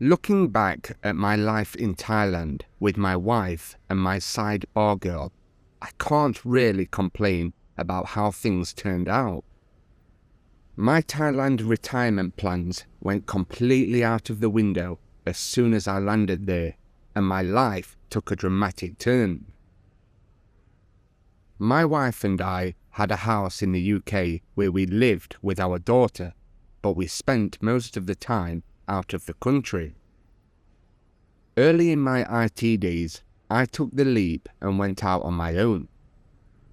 Looking back at my life in Thailand with my wife and my side bar girl, I can't really complain about how things turned out. My Thailand retirement plans went completely out of the window as soon as I landed there, and my life took a dramatic turn. My wife and I had a house in the UK where we lived with our daughter, but we spent most of the time out of the country. Early in my IT days, I took the leap and went out on my own.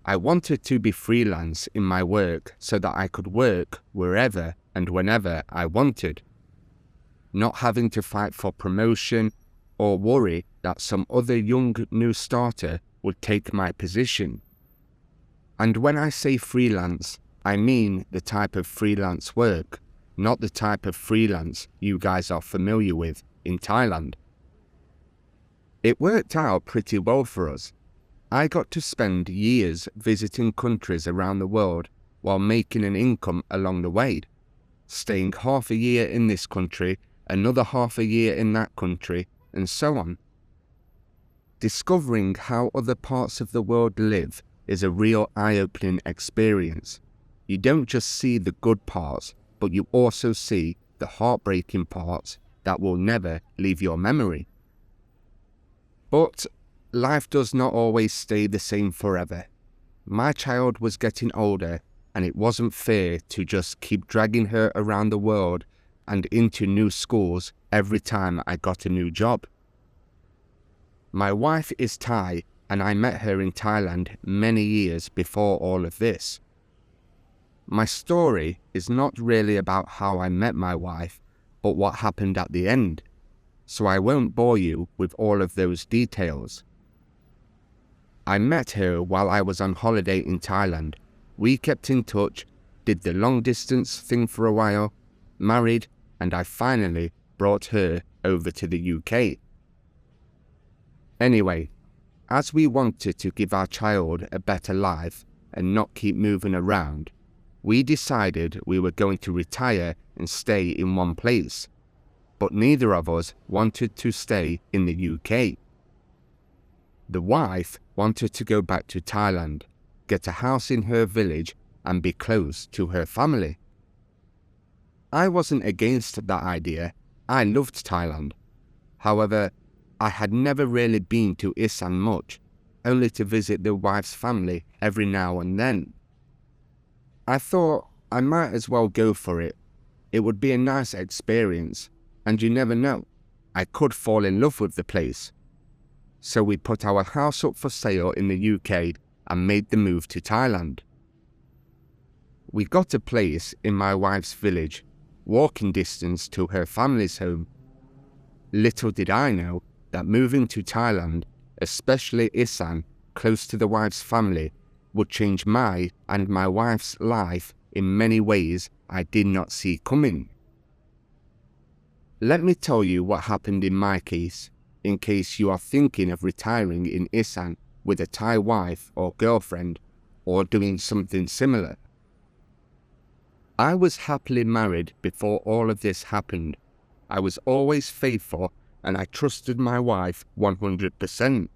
I wanted to be freelance in my work so that I could work wherever and whenever I wanted, not having to fight for promotion or worry that some other young new starter would take my position. And when I say freelance, I mean the type of freelance work, not the type of freelance you guys are familiar with in Thailand. It worked out pretty well for us. I got to spend years visiting countries around the world while making an income along the way, staying half a year in this country, another half a year in that country, and so on. Discovering how other parts of the world live is a real eye-opening experience. You don't just see the good parts, but you also see the heartbreaking parts that will never leave your memory. But life does not always stay the same forever. My child was getting older, and it wasn't fair to just keep dragging her around the world and into new schools every time I got a new job. My wife is Thai, and I met her in Thailand many years before all of this. My story is not really about how I met my wife, but what happened at the end, so I won't bore you with all of those details. I met her while I was on holiday in Thailand. We kept in touch, did the long distance thing for a while, married, and I finally brought her over to the UK. Anyway, as we wanted to give our child a better life and not keep moving around, we decided we were going to retire and stay in one place, but neither of us wanted to stay in the UK. The wife wanted to go back to Thailand, get a house in her village, and be close to her family. I wasn't against that idea. I loved Thailand. However, I had never really been to Isan much, only to visit the wife's family every now and then. I thought I might as well go for it. It would be a nice experience, and you never know, I could fall in love with the place. So we put our house up for sale in the UK and made the move to Thailand. We got a place in my wife's village, walking distance to her family's home. Little did I know that moving to Thailand, especially Isan, close to the wife's family, would change my and my wife's life in many ways I did not see coming. Let me tell you what happened in my case, in case you are thinking of retiring in Isan with a Thai wife or girlfriend, or doing something similar. I was happily married before all of this happened. I was always faithful, and I trusted my wife 100%.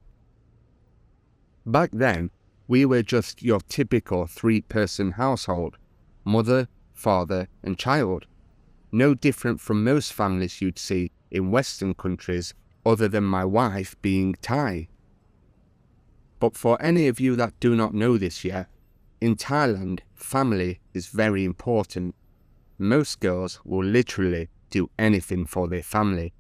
Back then, we were just your typical 3-person household, mother, father, and child. No different from most families you'd see in Western countries, other than my wife being Thai. But for any of you that do not know this yet, in Thailand, family is very important. Most girls will literally do anything for their family.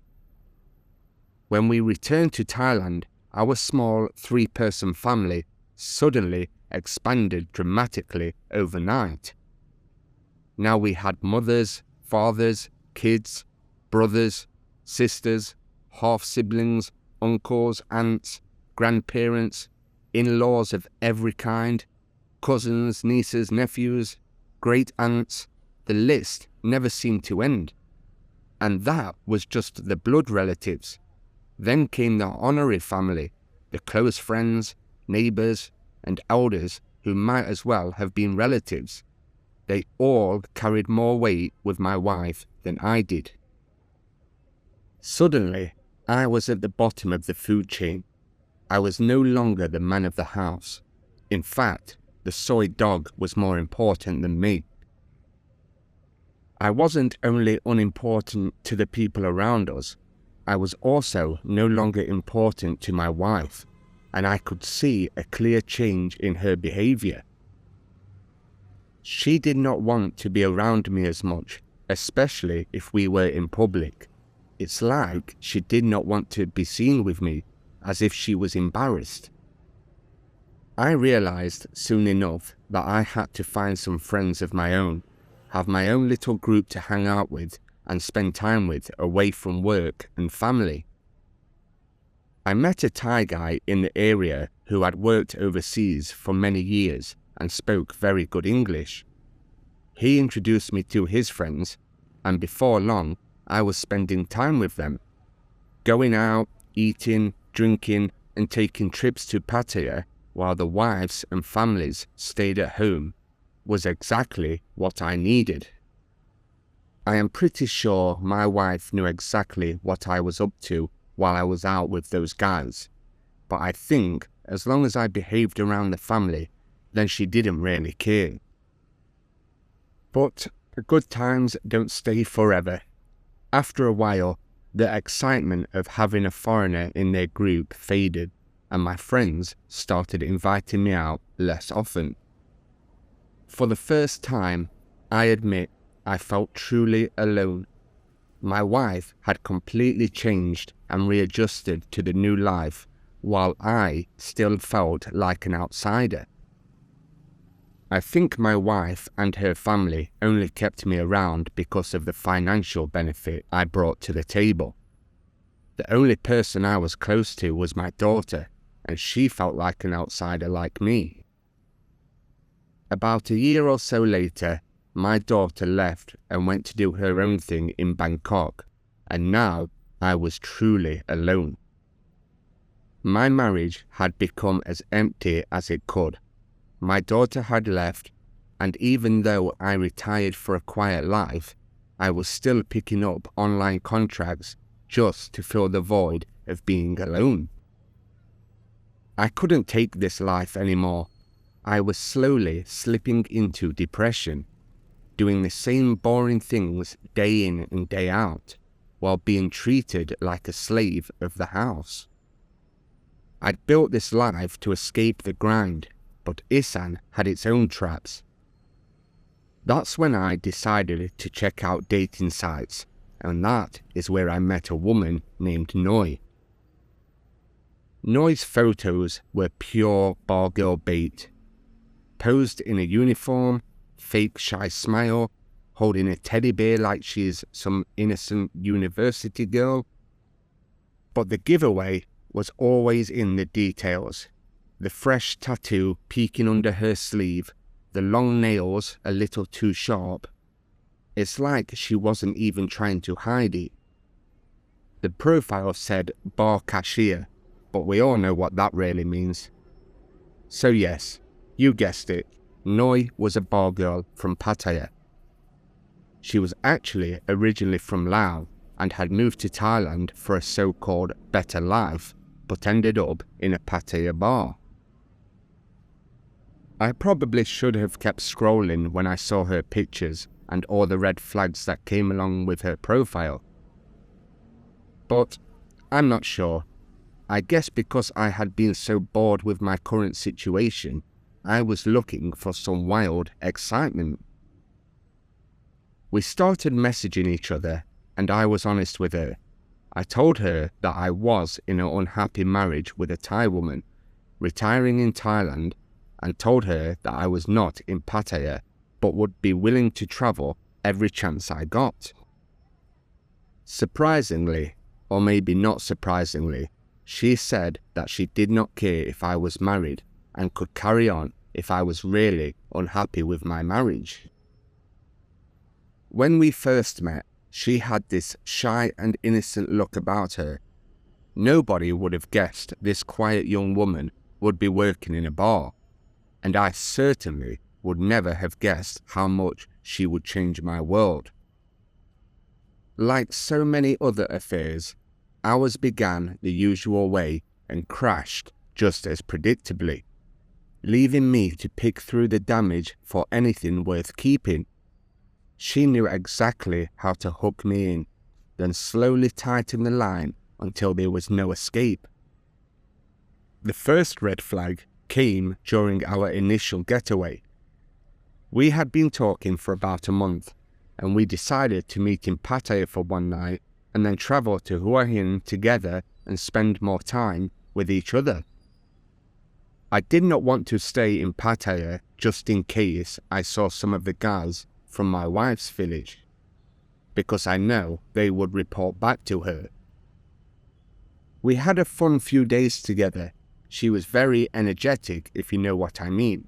When we returned to Thailand, our small 3-person family suddenly expanded dramatically overnight. Now we had mothers, fathers, kids, brothers, sisters, half-siblings, uncles, aunts, grandparents, in-laws of every kind, cousins, nieces, nephews, great-aunts. The list never seemed to end. And that was just the blood relatives. Then came the honorary family, the close friends, neighbours, and elders who might as well have been relatives. They all carried more weight with my wife than I did. Suddenly, I was at the bottom of the food chain. I was no longer the man of the house. In fact, the soy dog was more important than me. I wasn't only unimportant to the people around us, I was also no longer important to my wife, and I could see a clear change in her behavior. She did not want to be around me as much, especially if we were in public. It's like she did not want to be seen with me, as if she was embarrassed. I realized soon enough that I had to find some friends of my own, have my own little group to hang out with and spend time with away from work and family. I met a Thai guy in the area who had worked overseas for many years and spoke very good English. He introduced me to his friends, and before long, I was spending time with them, going out, eating, drinking, and taking trips to Pattaya while the wives and families stayed at home was exactly what I needed. I am pretty sure my wife knew exactly what I was up to while I was out with those guys, but I think as long as I behaved around the family, then she didn't really care. But good times don't stay forever. After a while, the excitement of having a foreigner in their group faded, and my friends started inviting me out less often. For the first time, I admit I felt truly alone. My wife had completely changed and readjusted to the new life, while I still felt like an outsider. I think my wife and her family only kept me around because of the financial benefit I brought to the table. The only person I was close to was my daughter, and she felt like an outsider like me. About a year or so later, my daughter left and went to do her own thing in Bangkok, and now I was truly alone. My marriage had become as empty as it could. My daughter had left, and even though I retired for a quiet life, I was still picking up online contracts just to fill the void of being alone. I couldn't take this life anymore. I was slowly slipping into depression, doing the same boring things day in and day out, while being treated like a slave of the house. I'd built this life to escape the grind, but Isan had its own traps. That's when I decided to check out dating sites, and that is where I met a woman named Noi. Noi's photos were pure bar girl bait. Posed in a uniform, fake shy smile, holding a teddy bear like she's some innocent university girl. But the giveaway was always in the details. The fresh tattoo peeking under her sleeve, the long nails a little too sharp. It's like she wasn't even trying to hide it. The profile said bar cashier, but we all know what that really means. So yes, you guessed it, Noi was a bar girl from Pattaya. She was actually originally from Laos and had moved to Thailand for a so-called better life, but ended up in a Pattaya bar. I probably should have kept scrolling when I saw her pictures and all the red flags that came along with her profile. But I'm not sure. I guess because I had been so bored with my current situation, I was looking for some wild excitement. We started messaging each other, and I was honest with her. I told her that I was in an unhappy marriage with a Thai woman, retiring in Thailand, and told her that I was not in Pattaya, but would be willing to travel every chance I got. Surprisingly, or maybe not surprisingly, she said that she did not care if I was married and could carry on if I was really unhappy with my marriage. When we first met, she had this shy and innocent look about her. Nobody would have guessed this quiet young woman would be working in a bar, and I certainly would never have guessed how much she would change my world. Like so many other affairs, ours began the usual way and crashed just as predictably, leaving me to pick through the damage for anything worth keeping. She knew exactly how to hook me in, then slowly tighten the line until there was no escape. The first red flag came during our initial getaway. We had been talking for about a month, and we decided to meet in Pattaya for one night and then travel to Hua Hin together and spend more time with each other. I did not want to stay in Pattaya just in case I saw some of the guys from my wife's village, because I know they would report back to her. We had a fun few days together. She was very energetic, if you know what I mean.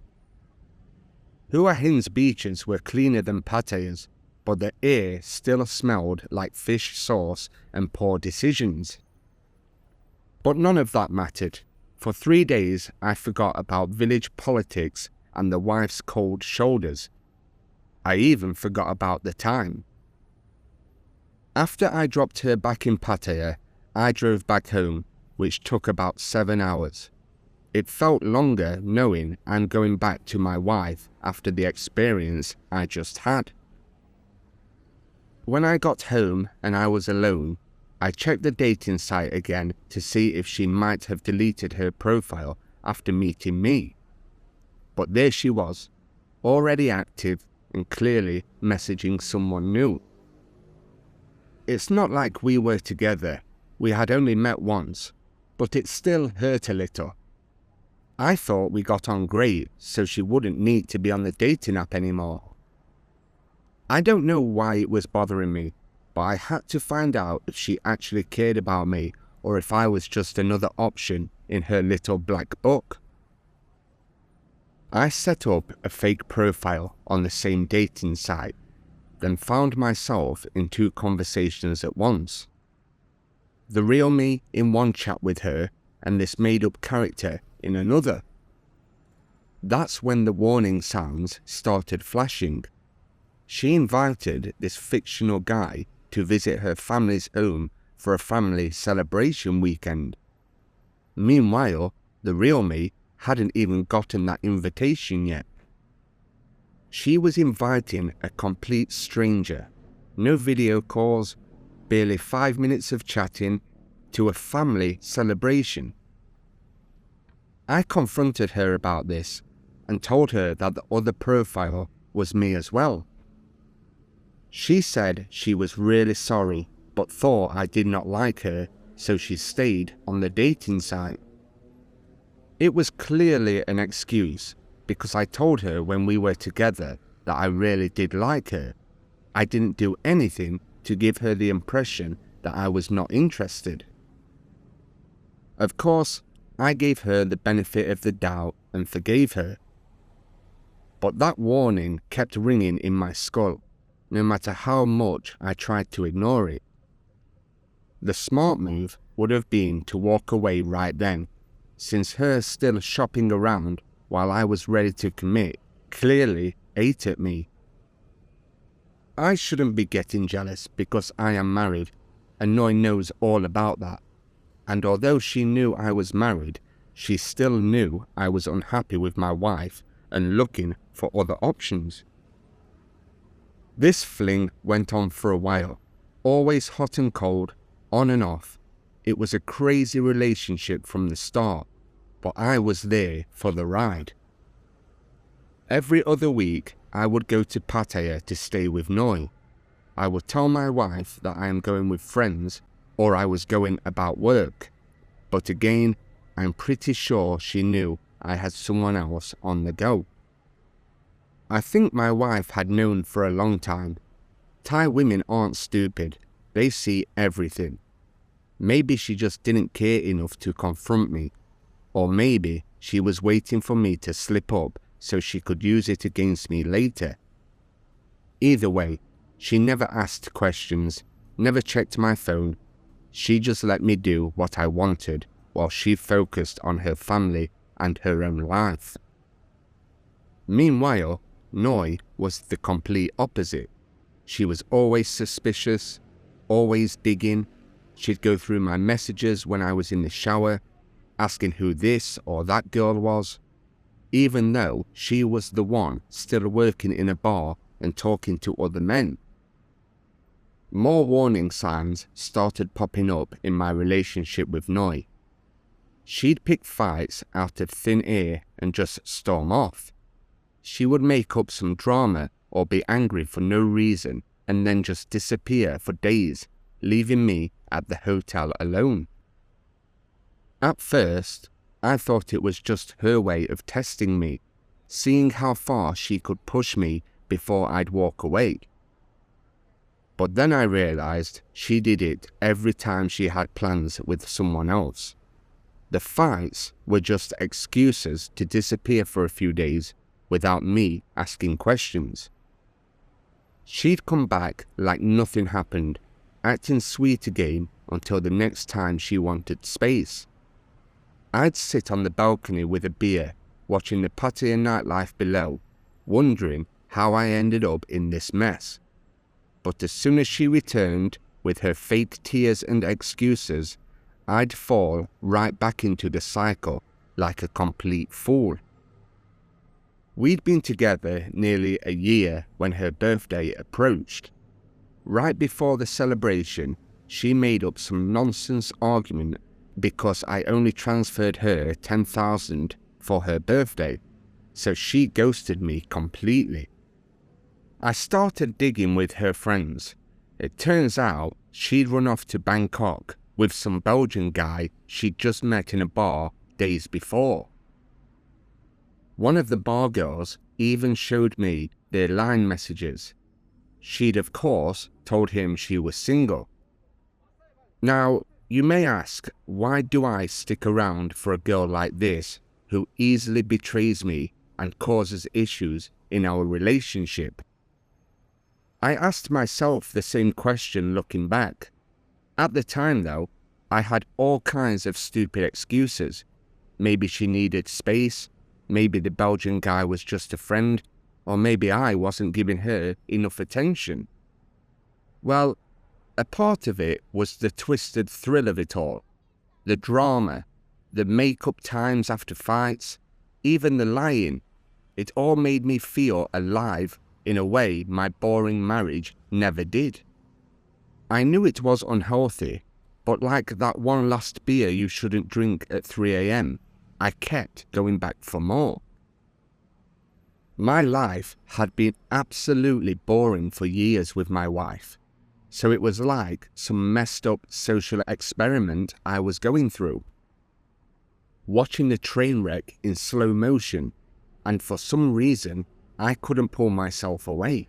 Hua Hin's beaches were cleaner than Pattaya's, but the air still smelled like fish sauce and poor decisions. But none of that mattered. For 3 days, I forgot about village politics and the wife's cold shoulders. I even forgot about the time. After I dropped her back in Pattaya, I drove back home, which took about 7 hours. It felt longer knowing I'm going back to my wife after the experience I just had. When I got home and I was alone, I checked the dating site again to see if she might have deleted her profile after meeting me. But there she was, already active and clearly messaging someone new. It's not like we were together, we had only met once, but it still hurt a little. I thought we got on great, so she wouldn't need to be on the dating app anymore. I don't know why it was bothering me, but I had to find out if she actually cared about me or if I was just another option in her little black book. I set up a fake profile on the same dating site, then found myself in 2 conversations at once. The real me in one chat with her and this made-up character in another. That's when the warning sounds started flashing. She invited this fictional guy to visit her family's home for a family celebration weekend. Meanwhile, the real me hadn't even gotten that invitation yet. She was inviting a complete stranger, no video calls, barely 5 minutes of chatting, to a family celebration. I confronted her about this and told her that the other profile was me as well. She said she was really sorry but thought I did not like her, so she stayed on the dating site. It was clearly an excuse because I told her when we were together that I really did like her. I didn't do anything to give her the impression that I was not interested. Of course, I gave her the benefit of the doubt and forgave her. But that warning kept ringing in my skull, no matter how much I tried to ignore it. The smart move would have been to walk away right then, since her still shopping around while I was ready to commit clearly ate at me. I shouldn't be getting jealous because I am married, and Noi knows all about that. And although she knew I was married, she still knew I was unhappy with my wife and looking for other options. This fling went on for a while, always hot and cold, on and off. It was a crazy relationship from the start, but I was there for the ride. Every other week, I would go to Pattaya to stay with Noi. I would tell my wife that I am going with friends or I was going about work, but again, I'm pretty sure she knew I had someone else on the go. I think my wife had known for a long time. Thai women aren't stupid, they see everything. Maybe she just didn't care enough to confront me, or maybe she was waiting for me to slip up so she could use it against me later. Either way, she never asked questions, never checked my phone. She just let me do what I wanted while she focused on her family and her own life. Meanwhile, Noi was the complete opposite. She was always suspicious, always digging. She'd go through my messages when I was in the shower, asking who this or that girl was, even though she was the one still working in a bar and talking to other men. More warning signs started popping up in my relationship with Noi. She'd pick fights out of thin air and just storm off. She would make up some drama or be angry for no reason and then just disappear for days, leaving me at the hotel alone. At first, I thought it was just her way of testing me, seeing how far she could push me before I'd walk away. But then I realized she did it every time she had plans with someone else. The fights were just excuses to disappear for a few days without me asking questions. She'd come back like nothing happened, acting sweet again until the next time she wanted space. I'd sit on the balcony with a beer, watching the Pattaya nightlife below, wondering how I ended up in this mess. But as soon as she returned, with her fake tears and excuses, I'd fall right back into the cycle like a complete fool. We'd been together nearly a year when her birthday approached. Right before the celebration, she made up some nonsense argument because I only transferred her $10,000 for her birthday, so she ghosted me completely. I started digging with her friends. It turns out she'd run off to Bangkok with some Belgian guy she'd just met in a bar days before. One of the bar girls even showed me their line messages. She'd of course told him she was single. Now, you may ask, why do I stick around for a girl like this who easily betrays me and causes issues in our relationship? I asked myself the same question looking back. At the time though, I had all kinds of stupid excuses. Maybe she needed space, maybe the Belgian guy was just a friend, or maybe I wasn't giving her enough attention. Well, a part of it was the twisted thrill of it all, the drama, the make-up times after fights, even the lying. It all made me feel alive in a way my boring marriage never did. I knew it was unhealthy, but like that one last beer you shouldn't drink at 3 a.m, I kept going back for more. My life had been absolutely boring for years with my wife, so it was like some messed up social experiment I was going through. Watching the train wreck in slow motion, and for some reason I couldn't pull myself away.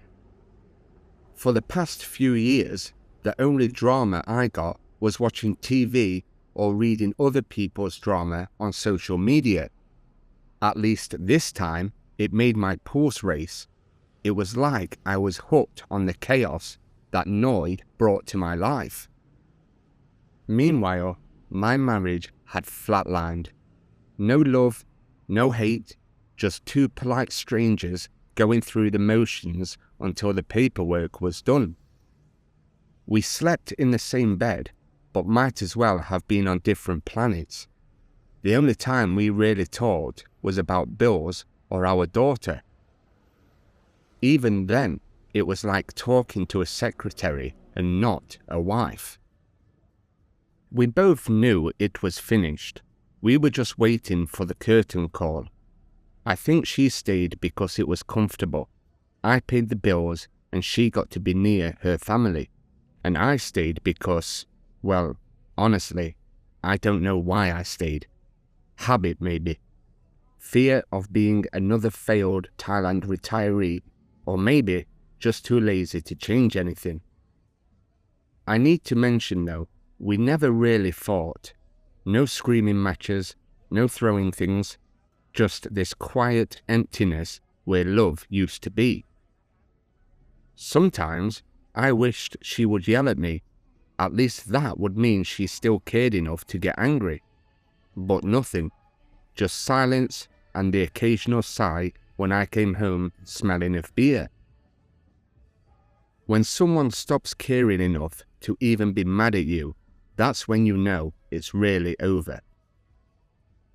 For the past few years, the only drama I got was watching TV or reading other people's drama on social media. At least this time, it made my pulse race. It was like I was hooked on the chaos that Noi brought to my life. Meanwhile, my marriage had flatlined. No love, no hate, just two polite strangers going through the motions until the paperwork was done. We slept in the same bed, but might as well have been on different planets. The only time we really talked was about bills or our daughter. Even then, it was like talking to a secretary and not a wife. We both knew it was finished. We were just waiting for the curtain call. I think she stayed because it was comfortable. I paid the bills and she got to be near her family. And I stayed because, well, honestly, I don't know why I stayed. Habit maybe. Fear of being another failed Thailand retiree, or maybe just too lazy to change anything. I need to mention though, we never really fought. No screaming matches, no throwing things, just this quiet emptiness where love used to be. Sometimes I wished she would yell at me. At least that would mean she still cared enough to get angry. But nothing, just silence and the occasional sigh when I came home smelling of beer. When someone stops caring enough to even be mad at you, that's when you know it's really over.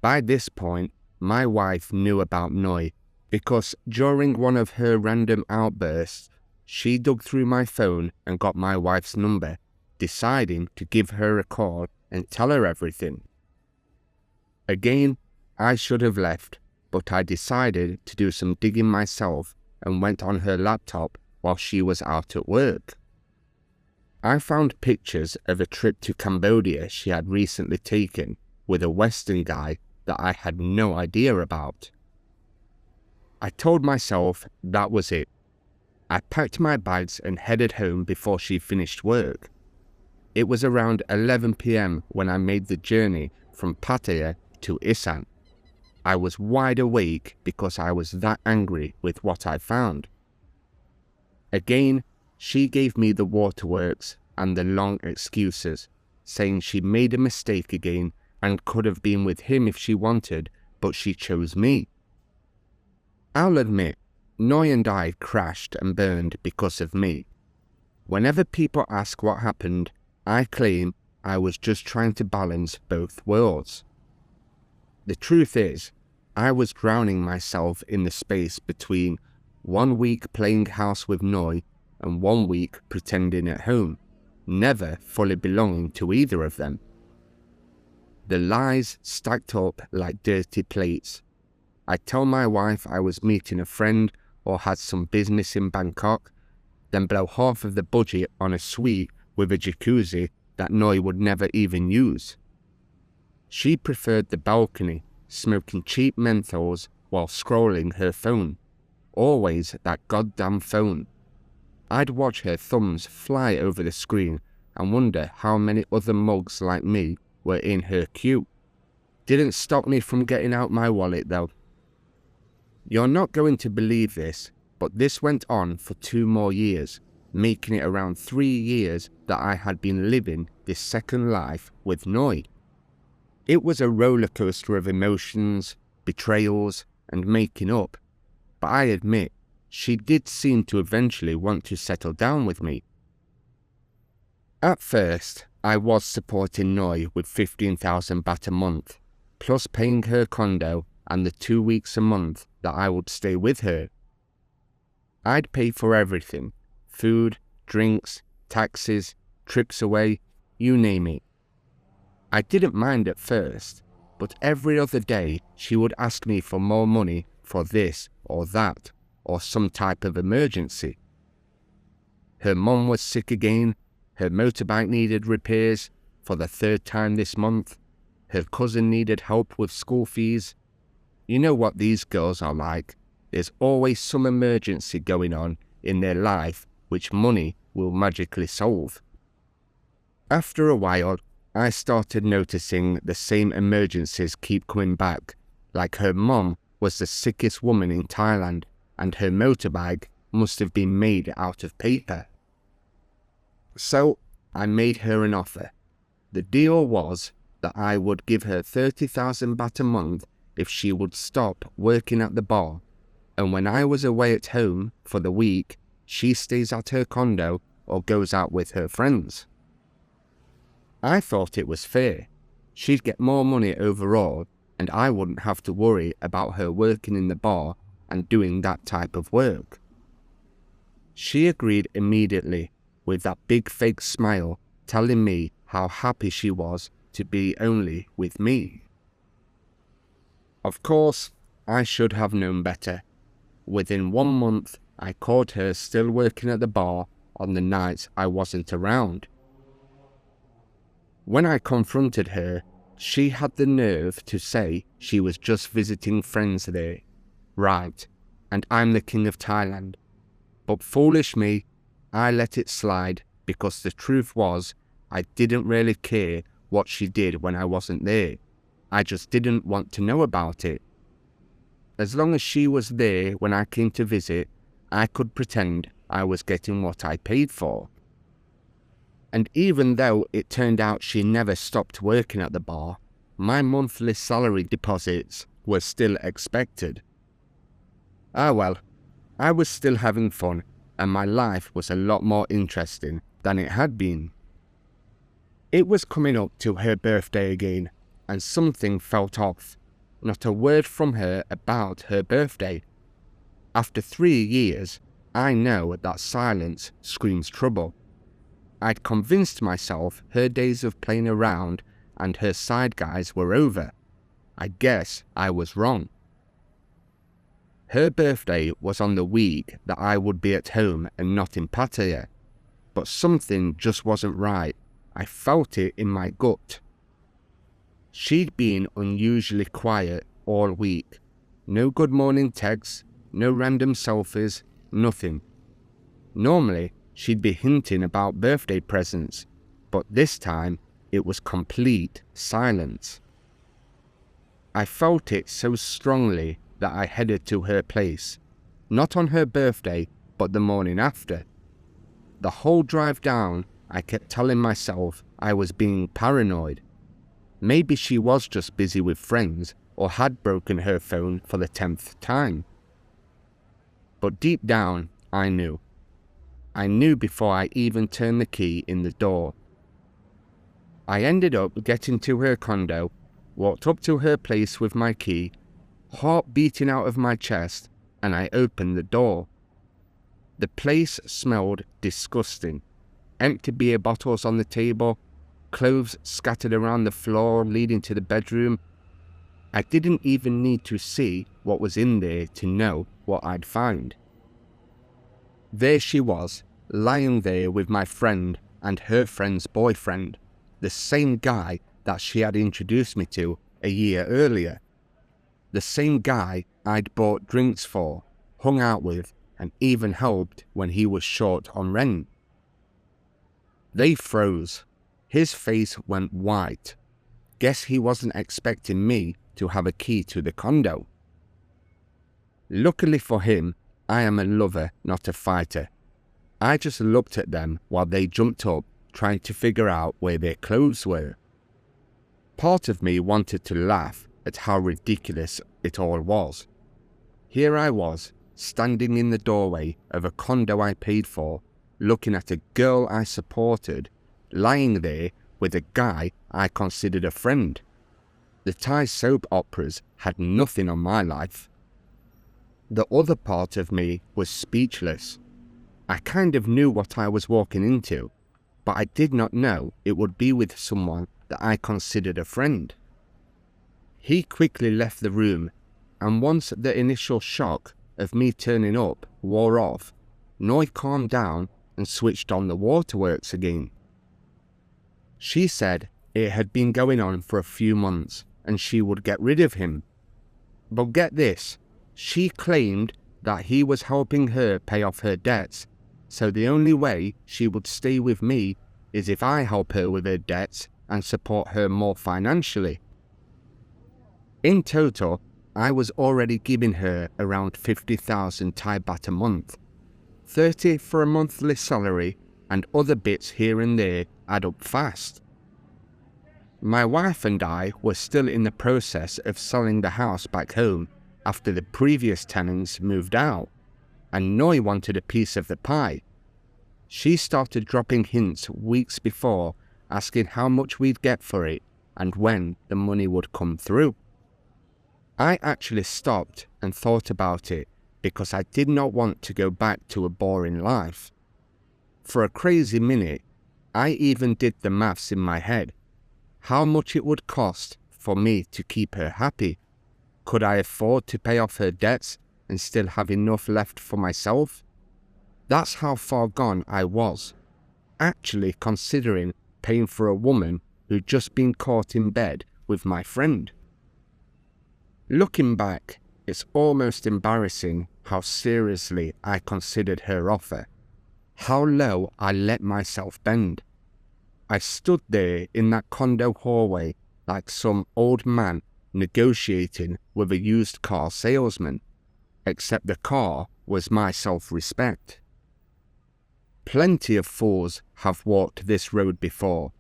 By this point, my wife knew about Noi because during one of her random outbursts, she dug through my phone and got my wife's number, deciding to give her a call and tell her everything. Again, I should have left, but I decided to do some digging myself and went on her laptop while she was out at work. I found pictures of a trip to Cambodia she had recently taken with a Western guy that I had no idea about. I told myself that was it. I packed my bags and headed home before she finished work. It was around 11 p.m. when I made the journey from Pattaya to Isan. I was wide awake because I was that angry with what I found. Again, she gave me the waterworks and the long excuses, saying she made a mistake again and could have been with him if she wanted, but she chose me. I'll admit, Noi and I crashed and burned because of me. Whenever people ask what happened, I claim I was just trying to balance both worlds. The truth is, I was drowning myself in the space between 1 week playing house with Noi and 1 week pretending at home, never fully belonging to either of them. The lies stacked up like dirty plates. I'd tell my wife I was meeting a friend or had some business in Bangkok, then blow half of the budget on a suite with a jacuzzi that Noi would never even use. She preferred the balcony, smoking cheap menthols while scrolling her phone. Always that goddamn phone. I'd watch her thumbs fly over the screen and wonder how many other mugs like me were in her queue. Didn't stop me from getting out my wallet though. You're not going to believe this, but this went on for 2 more years, making it around 3 years that I had been living this second life with Noi. It was a roller coaster of emotions, betrayals, and making up, but I admit, she did seem to eventually want to settle down with me. At first, I was supporting Noi with 15,000 baht a month, plus paying her condo and the 2 weeks a month that I would stay with her. I'd pay for everything: food, drinks, taxis, trips away, you name it. I didn't mind at first, but every other day she would ask me for more money for this or that, or some type of emergency. Her mum was sick again, her motorbike needed repairs for the 3rd time this month, her cousin needed help with school fees. You know what these girls are like. There's always some emergency going on in their life which money will magically solve. After a while, I started noticing the same emergencies keep coming back, like her mum was the sickest woman in Thailand and her motorbike must have been made out of paper. So I made her an offer. The deal was that I would give her 30,000 baht a month if she would stop working at the bar, and when I was away at home for the week, she stays at her condo or goes out with her friends. I thought it was fair. She'd get more money overall, and I wouldn't have to worry about her working in the bar and doing that type of work. She agreed immediately, with that big fake smile telling me how happy she was to be only with me. Of course, I should have known better. Within 1 month, I caught her still working at the bar on the nights I wasn't around. When I confronted her, she had the nerve to say she was just visiting friends there. Right, and I'm the king of Thailand. But foolish me, I let it slide because the truth was I didn't really care what she did when I wasn't there. I just didn't want to know about it. As long as she was there when I came to visit, I could pretend I was getting what I paid for. And even though it turned out she never stopped working at the bar, my monthly salary deposits were still expected. Ah well, I was still having fun, and my life was a lot more interesting than it had been. It was coming up to her birthday again, and something felt off. Not a word from her about her birthday. After 3 years, I know that silence screams trouble. I'd convinced myself her days of playing around and her side guys were over. I guess I was wrong. Her birthday was on the week that I would be at home and not in Pattaya, but something just wasn't right. I felt it in my gut. She'd been unusually quiet all week. No good morning texts, no random selfies, nothing. Normally, she'd be hinting about birthday presents, but this time it was complete silence. I felt it so strongly that I headed to her place, not on her birthday, but the morning after. The whole drive down, I kept telling myself I was being paranoid. Maybe she was just busy with friends or had broken her phone for the 10th time. But deep down, I knew. I knew before I even turned the key in the door. I ended up getting to her condo, walked up to her place with my key, heart beating out of my chest, and I opened the door. The place smelled disgusting. Empty beer bottles on the table, clothes scattered around the floor leading to the bedroom. I didn't even need to see what was in there to know what I'd find. There she was, lying there with my friend and her friend's boyfriend, the same guy that she had introduced me to a year earlier. The same guy I'd bought drinks for, hung out with, and even helped when he was short on rent. They froze. His face went white. Guess he wasn't expecting me to have a key to the condo. Luckily for him, I am a lover, not a fighter. I just looked at them while they jumped up, trying to figure out where their clothes were. Part of me wanted to laugh at how ridiculous it all was. Here I was, standing in the doorway of a condo I paid for, looking at a girl I supported, lying there with a guy I considered a friend. The Thai soap operas had nothing on my life. The other part of me was speechless. I kind of knew what I was walking into, but I did not know it would be with someone that I considered a friend. He quickly left the room, and once the initial shock of me turning up wore off, Noi calmed down and switched on the waterworks again. She said it had been going on for a few months and she would get rid of him. But get this, she claimed that he was helping her pay off her debts, so the only way she would stay with me is if I help her with her debts and support her more financially. In total, I was already giving her around 50,000 Thai baht a month, 30 for a monthly salary, and other bits here and there add up fast. My wife and I were still in the process of selling the house back home after the previous tenants moved out, and Noi wanted a piece of the pie. She started dropping hints weeks before, asking how much we'd get for it and when the money would come through. I actually stopped and thought about it because I did not want to go back to a boring life. For a crazy minute, I even did the maths in my head. How much it would cost for me to keep her happy? Could I afford to pay off her debts and still have enough left for myself? That's how far gone I was, actually considering paying for a woman who'd just been caught in bed with my friend. Looking back, it's almost embarrassing how seriously I considered her offer, how low I let myself bend. I stood there in that condo hallway like some old man negotiating with a used car salesman, except the car was my self-respect. Plenty of fools have walked this road before.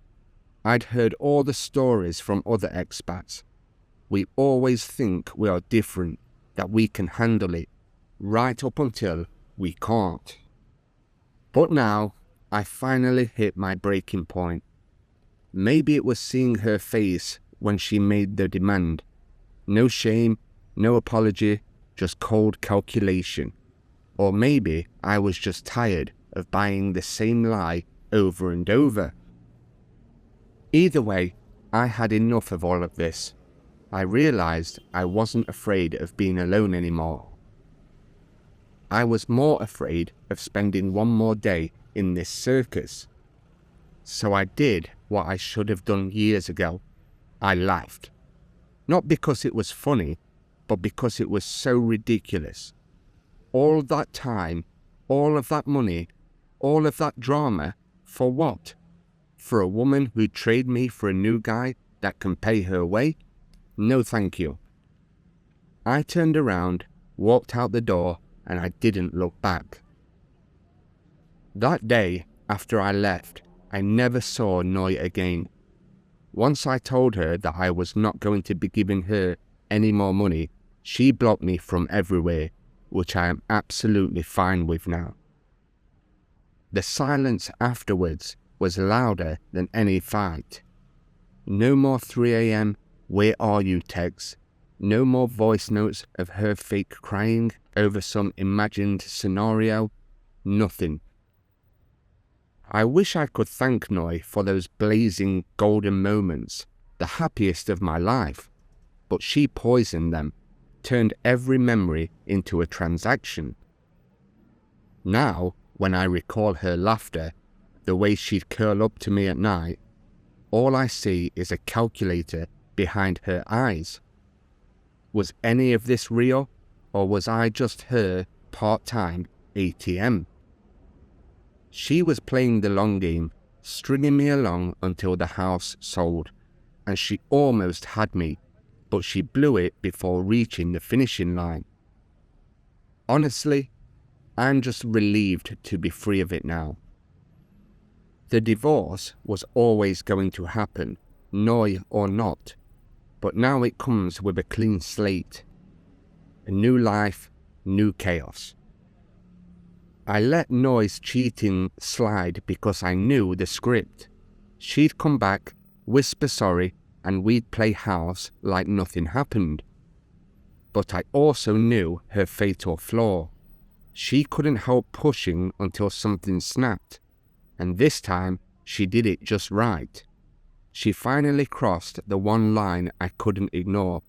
I'd heard all the stories from other expats. We always think we are different, that we can handle it, right up until we can't. But now, I finally hit my breaking point. Maybe it was seeing her face when she made the demand. No shame, no apology, just cold calculation. Or maybe I was just tired of buying the same lie over and over. Either way, I had enough of all of this. I realized I wasn't afraid of being alone anymore. I was more afraid of spending one more day in this circus. So I did what I should have done years ago. I laughed. Not because it was funny, but because it was so ridiculous. All that time, all of that money, all of that drama, for what? For a woman who'd trade me for a new guy that can pay her way? No thank you. I turned around, walked out the door, and I didn't look back. That day, after I left, I never saw Noi again. Once I told her that I was not going to be giving her any more money, she blocked me from everywhere, which I am absolutely fine with now. The silence afterwards was louder than any fight. No more 3 a.m. "Where are you" texts. No more voice notes of her fake crying over some imagined scenario. Nothing. I wish I could thank Noi for those blazing golden moments, the happiest of my life, but she poisoned them, turned every memory into a transaction. Now, when I recall her laughter, the way she'd curl up to me at night, all I see is a calculator behind her eyes. Was any of this real, or was I just her part-time ATM? She was playing the long game, stringing me along until the house sold, and she almost had me, but she blew it before reaching the finishing line. Honestly, I'm just relieved to be free of it now. The divorce was always going to happen, Noi or not, but now it comes with a clean slate. A new life, new chaos. I let Noi's cheating slide because I knew the script. She'd come back, whisper sorry, and we'd play house like nothing happened. But I also knew her fatal flaw. She couldn't help pushing until something snapped, and this time she did it just right. She finally crossed the one line I couldn't ignore,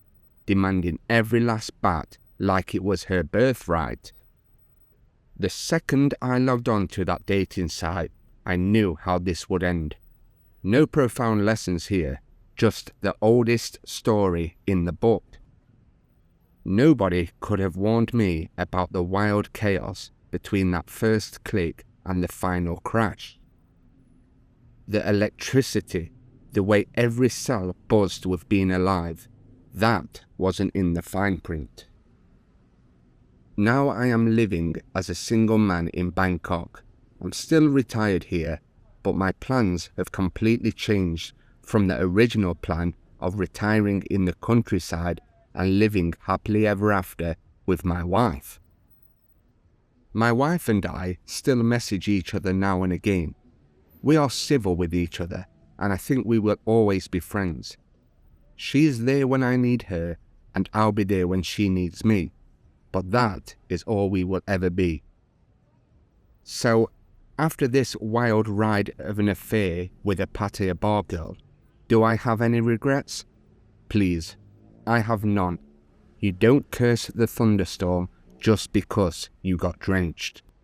demanding every last bat like it was her birthright. The second I logged on to that dating site, I knew how this would end. No profound lessons here, just the oldest story in the book. Nobody could have warned me about the wild chaos between that first click and the final crash. The electricity, the way every cell buzzed with being alive, that wasn't in the fine print. Now I am living as a single man in Bangkok. I'm still retired here, but my plans have completely changed from the original plan of retiring in the countryside and living happily ever after with my wife. My wife and I still message each other now and again. We are civil with each other, and I think we will always be friends. She is there when I need her, and I'll be there when she needs me. But that is all we will ever be. So, after this wild ride of an affair with a Pattaya bar girl, do I have any regrets? Please, I have none. You don't curse the thunderstorm just because you got drenched.